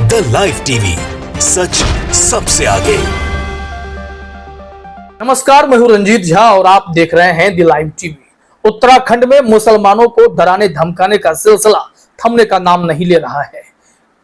The live TV, सच सबसे आगे। नमस्कार, मैं हूं रंजीत झा और आप देख रहे हैं द लाइव टीवी। उत्तराखंड में मुसलमानों को डराने धमकाने का सिलसिला थमने का नाम नहीं ले रहा है।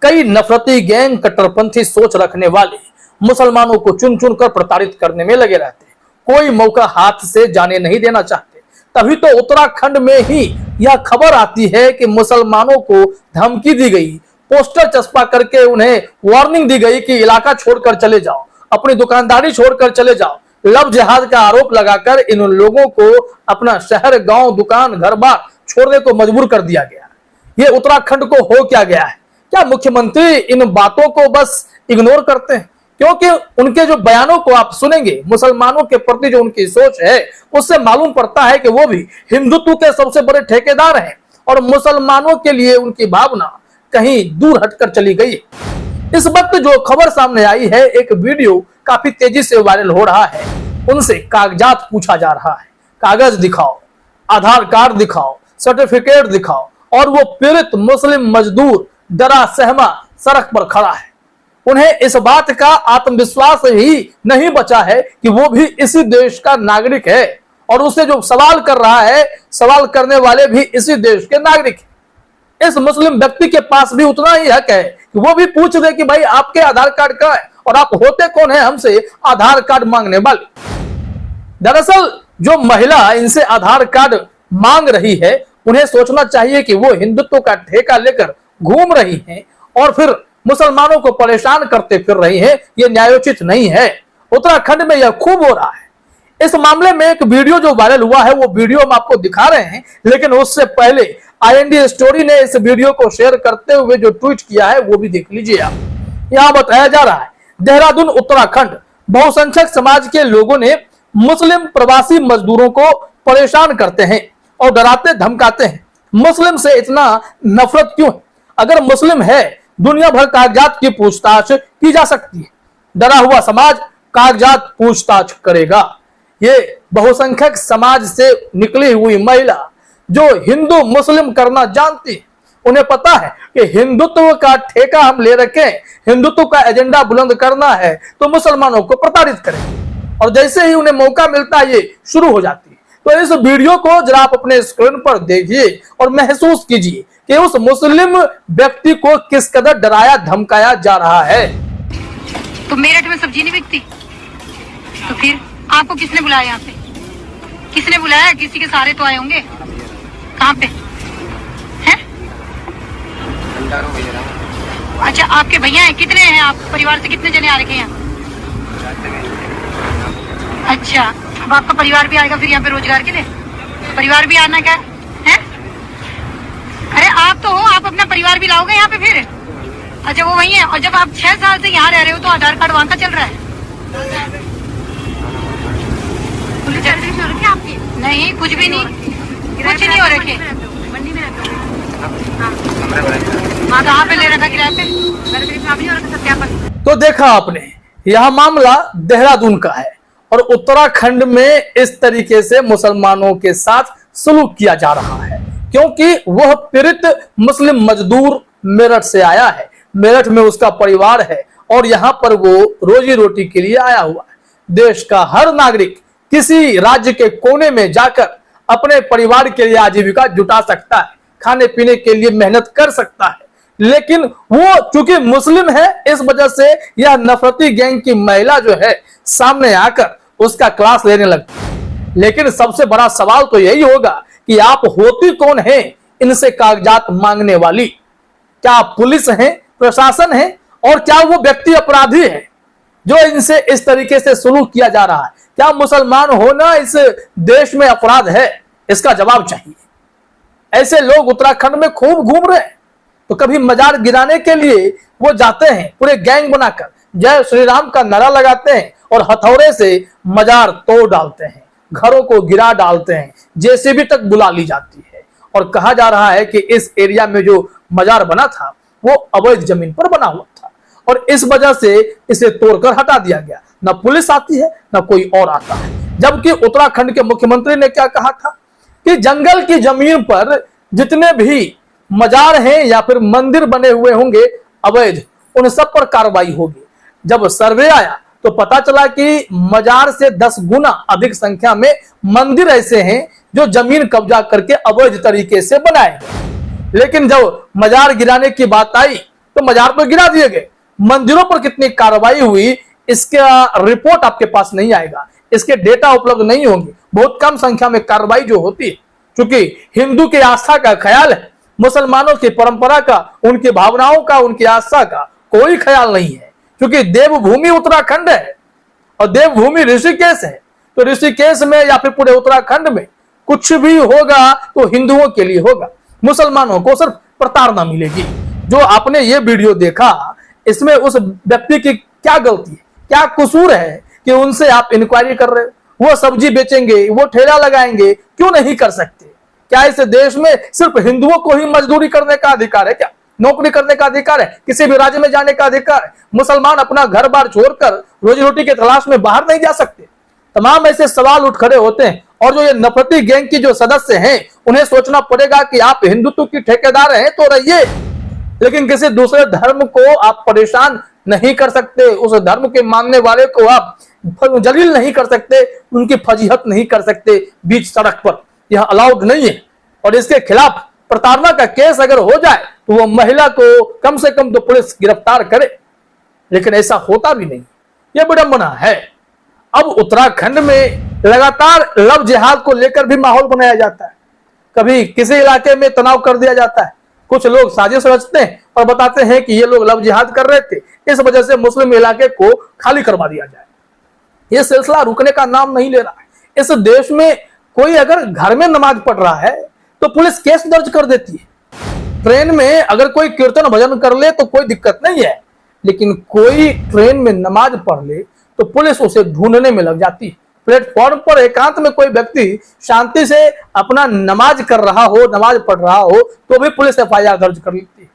कई नफरती गैंग कट्टरपंथी सोच रखने वाले मुसलमानों को चुन चुन कर प्रताड़ित करने में लगे रहते हैं। कोई मौका हाथ से जाने नहीं देना चाहते। तभी तो उत्तराखंड में ही यह खबर आती है कि मुसलमानों को धमकी दी गई, पोस्टर चस्पा करके उन्हें वार्निंग दी गई कि इलाका छोड़कर चले जाओ, अपनी दुकानदारी छोड़कर चले जाओ। लव जिहाद का आरोप लगाकर इन लोगों को अपना शहर, गांव, दुकान, घर बार छोड़ने को मजबूर कर दिया गया। ये उत्तराखंड को हो क्या गया है? क्या मुख्यमंत्री इन बातों को बस इग्नोर करते हैं? क्योंकि उनके जो बयानों को आप सुनेंगे, मुसलमानों के प्रति जो उनकी सोच है, उससे मालूम पड़ता है कि वो भी हिंदुत्व के सबसे बड़े ठेकेदार हैं और मुसलमानों के लिए उनकी भावना कहीं दूर हटकर चली गई। इस वक्त जो खबर सामने आई है, एक वीडियो काफी तेजी से वायरल हो रहा है। उनसे कागजात पूछा जा रहा है, कागज दिखाओ, आधार कार्ड दिखाओ, सर्टिफिकेट दिखाओ, और वो पीड़ित मुस्लिम मजदूर डरा सहमा सड़क पर खड़ा है। उन्हें इस बात का आत्मविश्वास ही नहीं बचा है कि वो भी इसी देश का नागरिक है और उसे जो सवाल कर रहा है, सवाल करने वाले भी इसी देश के नागरिक हैं। इस मुस्लिम व्यक्ति के पास भी उतना ही हक है कि वो भी पूछ दे कि भाई आपके आधार कार्ड क्या है और आप होते कौन है हमसे आधार कार्ड मांगने वाले। दरअसल जो महिला इनसे आधार कार्ड मांग रही है, उन्हें सोचना चाहिए कि वो हिंदुत्व का ठेका लेकर घूम रही हैं और फिर मुसलमानों को परेशान करते फिर रही हैं। ये न्यायोचित नहीं है। उत्तराखंड में यह खूब हो रहा है। इस मामले में एक वीडियो जो वायरल हुआ है, वो वीडियो हम आपको दिखा रहे हैं, लेकिन उससे पहले IND स्टोरी ने इस वीडियो को शेयर करते हुए जो ट्वीट किया है वो भी देख लीजिए आप। यहां बताया जा रहा है, देहरादून उत्तराखंड, बहुसंख्यक समाज के लोगों ने मुस्लिम प्रवासी मजदूरों को परेशान करते हैं और डराते धमकाते हैं। मुस्लिम से इतना नफरत क्यों? अगर मुस्लिम है, दुनिया भर कागजात की पूछताछ की जा सकती है। डरा हुआ समाज कागजात पूछताछ करेगा। ये बहुसंख्यक समाज से निकली हुई महिला जो हिंदू मुस्लिम करना जानती है, उन्हें पता है कि हिंदुत्व का ठेका हम ले रखे, हिंदुत्व का एजेंडा बुलंद करना है तो मुसलमानों को प्रताड़ित करेंगे। और जैसे ही उन्हें मौका मिलता है, ये शुरू हो जाती है। तो इस वीडियो को जरा आप अपने स्क्रीन पर देखिए और महसूस कीजिए कि उस मुस्लिम व्यक्ति को किस कदर डराया धमकाया जा रहा है। तो मेरठ में सब्जी नहीं बिकती, तो फिर आपको किसने बुलाया? यहाँ पे किसने बुलाया? किसी के सारे तो आए होंगे। कहाँ पे हैं? अच्छा, आपके भैया हैं? कितने हैं? आप परिवार से कितने जने आ रखे हैं? अच्छा, अब आपका परिवार भी आएगा फिर यहाँ पे रोजगार के लिए? परिवार भी आना क्या है? अरे आप तो हो, आप अपना परिवार भी लाओगे यहाँ पे फिर? अच्छा, वो वही है। और जब आप 6 साल से यहाँ रह रहे हो तो आधार कार्ड वहाँ का चल रहा है? पुलिस सर्विस हो रखी है आपकी? नहीं, कुछ भी नहीं, कुछ नहीं हो रखे। मंडी में रहते हो? हाँ, कहाँ पे ले रखा किराए पे? सत्यापन। तो देखा आपने, यह मामला देहरादून का है और उत्तराखंड में इस तरीके से मुसलमानों के साथ सलूक किया जा रहा है, क्योंकि वह पीड़ित मुस्लिम मजदूर मेरठ से आया है। मेरठ में उसका परिवार है और यहाँ पर वो रोजी रोटी के लिए आया हुआ है। देश का हर नागरिक किसी राज्य के कोने में जाकर अपने परिवार के लिए आजीविका जुटा सकता है, खाने पीने के लिए मेहनत कर सकता है, लेकिन वो चूंकि मुस्लिम है, इस वजह से यह नफरती गैंग की महिला जो है सामने आकर उसका क्लास लेने लगती है। लेकिन सबसे बड़ा सवाल तो यही होगा कि आप होती कौन है इनसे कागजात मांगने वाली? क्या आप पुलिस हैं, प्रशासन है, और क्या वो व्यक्ति अपराधी है जो इनसे इस तरीके से सलूक किया जा रहा है? क्या मुसलमान होना इस देश में अपराध है? इसका जवाब चाहिए। ऐसे लोग उत्तराखंड में खूब घूम रहे हैं। तो कभी मजार गिराने के लिए वो जाते हैं, पूरे गैंग बनाकर जय श्री राम का नारा लगाते हैं और हथौड़े से मजार तोड़ डालते हैं, घरों को गिरा डालते हैं, जेसीबी तक बुला ली जाती है। और कहा जा रहा है कि इस एरिया में जो मजार बना था वो अवैध जमीन पर बना हुआ था और इस वजह से इसे तोड़कर हटा दिया गया। न पुलिस आती है, न कोई और आता है। जबकि उत्तराखंड के मुख्यमंत्री ने क्या कहा था कि जंगल की जमीन पर जितने भी मजार हैं या फिर मंदिर बने हुए होंगे अवैध, उन सब पर कार्रवाई होगी। जब सर्वे आया तो पता चला कि मजार से 10 गुना अधिक संख्या में मंदिर ऐसे हैं जो जमीन कब्जा करके अवैध तरीके से बनाए गए। लेकिन जब मजार गिराने की बात आई तो मजार तो गिरा दिए गए, मंदिरों पर कितनी कार्रवाई हुई इसका रिपोर्ट आपके पास नहीं आएगा, इसके डेटा उपलब्ध नहीं होंगे। बहुत कम संख्या में कार्रवाई जो होती है, क्योंकि हिंदू की आस्था का ख्याल है, मुसलमानों की परंपरा का, उनकी भावनाओं का, उनकी आस्था का कोई ख्याल नहीं है। क्योंकि देवभूमि उत्तराखंड है और देवभूमि ऋषिकेश है, तो ऋषिकेश में या फिर पूरे उत्तराखंड में कुछ भी होगा तो हिंदुओं के लिए होगा, मुसलमानों को सिर्फ प्रताड़ना मिलेगी। जो आपने ये वीडियो देखा, इसमें उस व्यक्ति की क्या गलती है, क्या कसूर है कि उनसे आप इंक्वायरी कर रहे हो? वो सब्जी बेचेंगे, वो ठेला लगाएंगे, क्यों नहीं कर सकते? क्या इस देश में सिर्फ हिंदुओं को ही मजदूरी करने का अधिकार है? क्या नौकरी करने का अधिकार है? किसी भी राज्य में जाने का अधिकार है? मुसलमान अपना घर बार छोड़कर रोजी रोटी की तलाश में बाहर नहीं जा सकते? तमाम ऐसे सवाल उठ खड़े होते हैं। और जो ये नफरती गैंग की जो सदस्य हैं, उन्हें सोचना पड़ेगा कि आप हिंदुत्व की ठेकेदार हैं तो रहिए, लेकिन किसी दूसरे धर्म को आप परेशान नहीं कर सकते, उस धर्म के मानने वाले को आप जलील नहीं कर सकते, उनकी फजीहत नहीं कर सकते बीच सड़क पर। यह अलाउड नहीं है। और इसके खिलाफ प्रताड़ना का केस अगर हो जाए तो वो महिला को कम से कम तो पुलिस गिरफ्तार करे, लेकिन ऐसा होता भी नहीं। यह विडंबना है। अब उत्तराखंड में लगातार लव जिहाद को लेकर भी माहौल बनाया जाता है। कभी किसी इलाके में तनाव कर दिया जाता है, कुछ लोग साजिश रचते हैं और बताते हैं कि ये लोग लव जिहाद कर रहे थे, इस वजह से मुस्लिम इलाके को खाली करवा दिया जाए। यह सिलसिला रुकने का नाम नहीं ले रहा है। इस देश में कोई अगर घर में नमाज पढ़ रहा है तो पुलिस केस दर्ज कर देती है। ट्रेन में अगर कोई कीर्तन भजन कर ले तो कोई दिक्कत नहीं है, लेकिन कोई ट्रेन में नमाज पढ़ ले तो पुलिस उसे ढूंढने में लग जाती है। प्लेटफॉर्म पर एकांत में कोई व्यक्ति शांति से अपना नमाज कर रहा हो, नमाज पढ़ रहा हो, तो भी पुलिस एफआईआर दर्ज कर लेती है।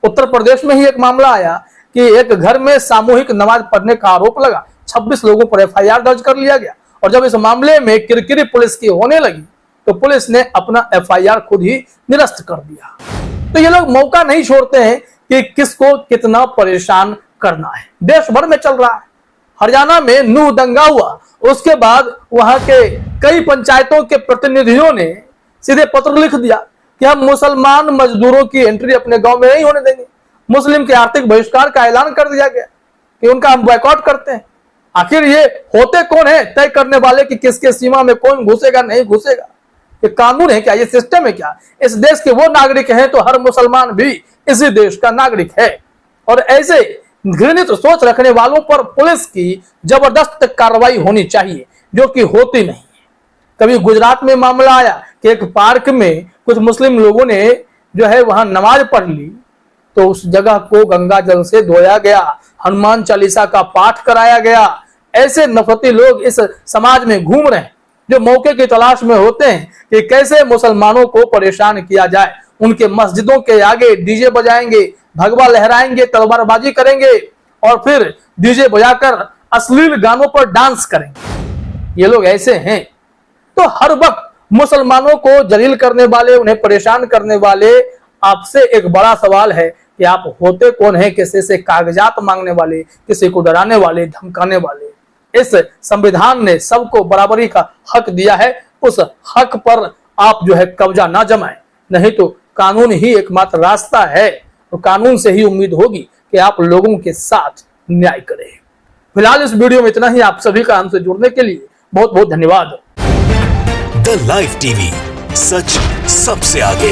उत्तर प्रदेश में ही एक मामला आया कि एक घर में सामूहिक नमाज पढ़ने का आरोप लगा, 26 लोगों पर एफआईआर दर्ज कर लिया गया। और जब इस मामले में किरकिरी पुलिस की होने लगी तो पुलिस ने अपना एफआईआर खुद ही निरस्त कर दिया। तो ये लोग मौका नहीं छोड़ते हैं कि किसको कितना परेशान करना है। देश भर में चल रहा है। हरियाणा में नूह दंगा हुआ, उसके बाद वहां के कई पंचायतों के प्रतिनिधियों ने सीधे पत्र लिख दिया कि हम मुसलमान मजदूरों की एंट्री अपने गांव में नहीं होने देंगे। मुस्लिम के आर्थिक बहिष्कार का ऐलान कर दिया गया कि उनका हम बॉयकॉट करते हैं। आखिर ये होते कौन है तय करने वाले कि किसके सीमा में कौन घुसेगा नहीं घुसेगा? ये कानून है क्या? ये सिस्टम है क्या? इस देश के वो नागरिक हैं तो हर मुसलमान भी इसी देश का नागरिक है। और ऐसे घृणित सोच रखने वालों पर पुलिस की जबरदस्त कार्रवाई होनी चाहिए, जो कि होती नहीं है। कभी गुजरात में मामला आया कि एक पार्क में कुछ मुस्लिम लोगों ने जो है वहां नमाज पढ़ ली, तो उस जगह को गंगा जल से धोया गया, हनुमान चालीसा का पाठ कराया गया। ऐसे नफरती लोग इस समाज में घूम रहे हैं, जो मौके की तलाश में होते हैं कि कैसे मुसलमानों को परेशान किया जाए। उनके मस्जिदों के आगे डीजे बजाएंगे, भगवा लहराएंगे, तलवारबाजी करेंगे और फिर डीजे बजाकर अश्लील गानों पर डांस करेंगे। ये लोग ऐसे हैं। तो हर वक्त मुसलमानों को जलील करने वाले, उन्हें परेशान करने वाले, आपसे एक बड़ा सवाल है कि आप होते कौन हैं? किसी से कागजात मांगने वाले, किसी को डराने वाले, धमकाने वाले। इस संविधान ने सबको बराबरी का हक दिया है। उस हक पर आप जो है कब्जा ना जमाएं, नहीं तो कानून ही एकमात्र रास्ता है। तो कानून से ही उम्मीद होगी कि आप लोगों के साथ न्याय करें। फिलहाल इस वीडियो में इतना ही। आप सभी का हमसे जुड़ने के लिए बहुत बहुत धन्यवाद। द लाइव टीवी, सच सबसे आगे।